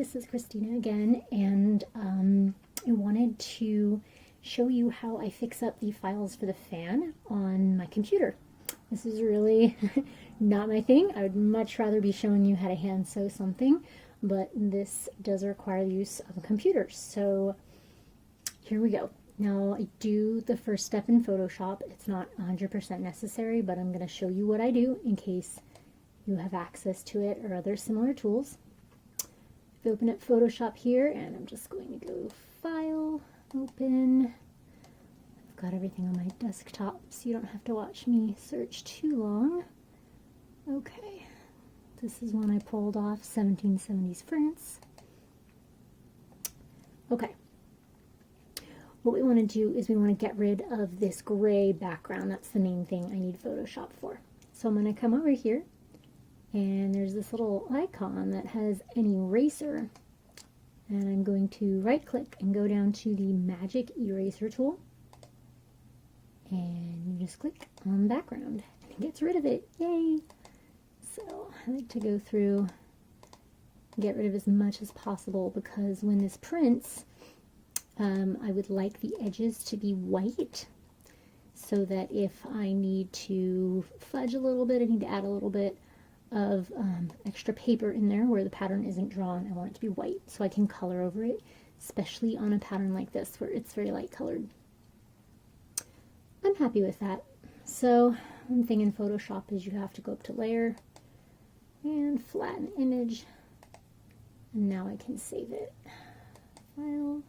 this is Christina again, and I wanted to show you how I fix up the files for the fan on my computer. This is really not my thing. I would much rather be showing you how to hand sew something, but this does require the use of a computer. So here we go. Now I do the first step in Photoshop. It's not 100% necessary, but I'm going to show you what I do in case you have access to it or other similar tools. If you open up Photoshop here, and I'm just going to go File, Open. I've got everything on my desktop, so you don't have to watch me search too long. Okay, this is one I pulled off, 1770s France. Okay, what we want to do is we want to get rid of this gray background. That's the main thing I need Photoshop for. So I'm going to come over here, and there's this little icon that has an eraser, and I'm going to right click and go down to the magic eraser tool, and you just click on background and it gets rid of it. Yay! So I like to go through and get rid of as much as possible, because when this prints, I would like the edges to be white, so that if I need to fudge a little bit, I need to add a little bit of extra paper in there where the pattern isn't drawn. I want it to be white so I can color over it, especially on a pattern like this where it's very light colored. I'm happy with that. So one thing in Photoshop is you have to go up to Layer and Flatten Image, and now I can save it. File.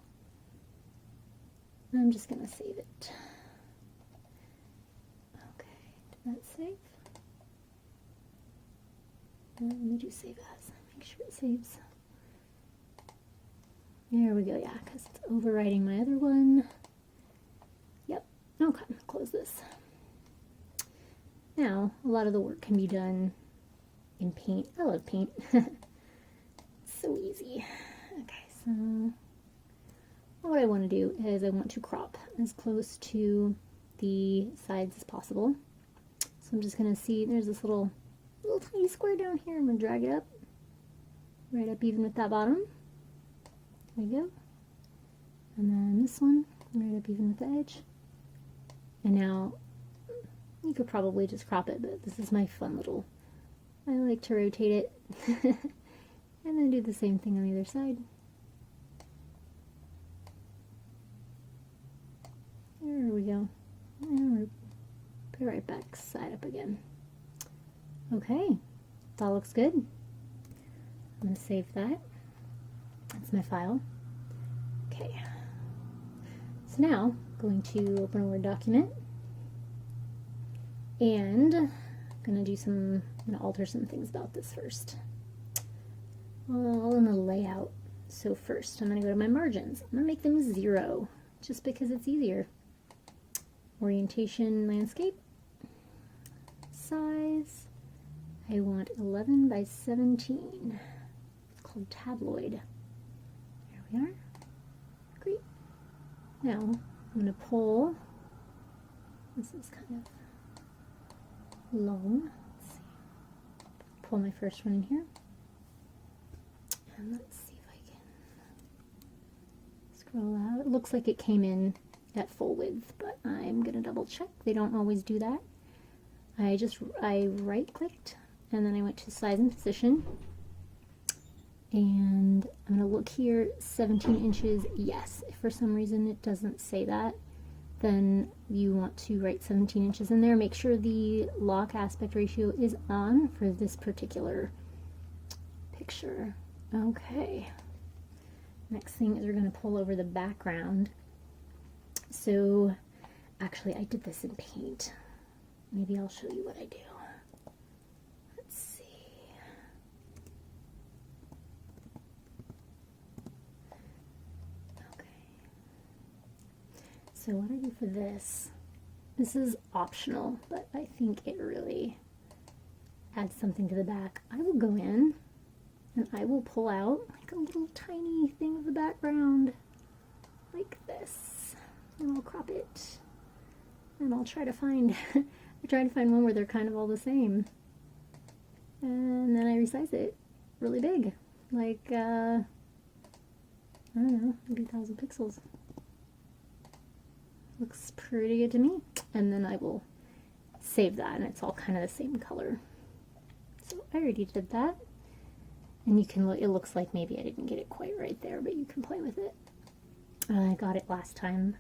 I'm just going to save it. Okay, did that save? Let me do save as, make sure it saves. There we go, yeah, because it's overwriting my other one. Yep, okay, close this. Now, a lot of the work can be done in Paint. I love Paint. So easy. Okay, so what I want to do is I want to crop as close to the sides as possible. So I'm just going to see, there's this little tiny square down here. I'm going to drag it up, right up even with that bottom. There we go. And then this one, right up even with the edge. And now, you could probably just crop it, but this is my fun little, I like to rotate it. And then do the same thing on the other side. There we go. And put it right back side up again. Okay, that looks good. I'm going to save that. That's my file. Okay. So now, I'm going to open a Word document, and I'm going to alter some things about this first. Well, in the layout. So first, I'm going to go to my margins. I'm going to make them 0, just because it's easier. Orientation, landscape. Size. I want 11 by 17. It's called tabloid. There we are. Great. Now, I'm going to pull. This is kind of long. Let's see. Pull my first one in here. And let's see if I can scroll out. It looks like it came in at full width, but I'm going to double check. They don't always do that. I right clicked, and then I went to size and position, and I'm going to look here, 17 inches, yes. If for some reason it doesn't say that, then you want to write 17 inches in there. Make sure the lock aspect ratio is on for this particular picture. Okay. Next thing is we're going to pull over the background. So, actually I did this in Paint. Maybe I'll show you what I do. Let's see. Okay. So what I do for this is optional, but I think it really adds something to the back. I will go in and I will pull out like a little tiny thing of the background, like this, and I'll crop it, and I'll try to find one where they're kind of all the same, and then I resize it really big, like I don't know, maybe 1,000 pixels. Looks pretty good to me. And then I will save that, and it's all kind of the same color. So I already did that. And you can look, it looks like maybe I didn't get it quite right there, but you can play with it. I got it last time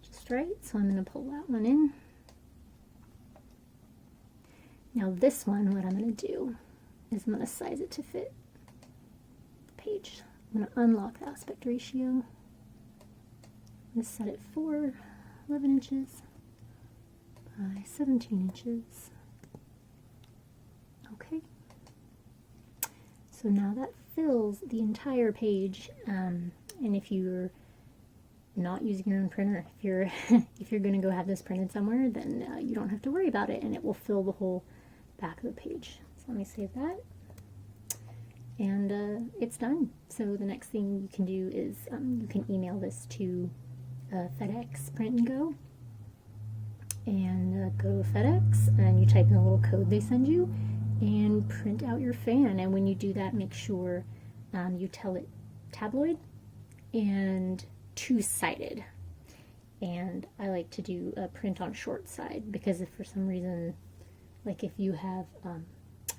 just right, so I'm going to pull that one in. Now this one, what I'm going to do is I'm going to size it to fit the page. I'm going to unlock the aspect ratio. I'm going to set it for 11 inches by 17 inches. Okay. So now that fills the entire page, and if you're not using your own printer, if you're if you're going to go have this printed somewhere, then you don't have to worry about it, and it will fill the whole back of the page. So let me save that, and it's done. So the next thing you can do is you can email this to FedEx Print and Go, and go to FedEx, and you type in the little code they send you, and print out your fan. And when you do that, make sure you tell it tabloid and two-sided. And I like to do a print on short side, because if for some reason, like if you have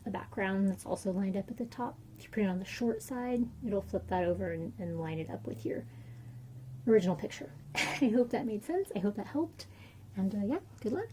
a background that's also lined up at the top, if you print on the short side, it'll flip that over and line it up with your original picture. I hope that made sense. I hope that helped. And yeah, good luck.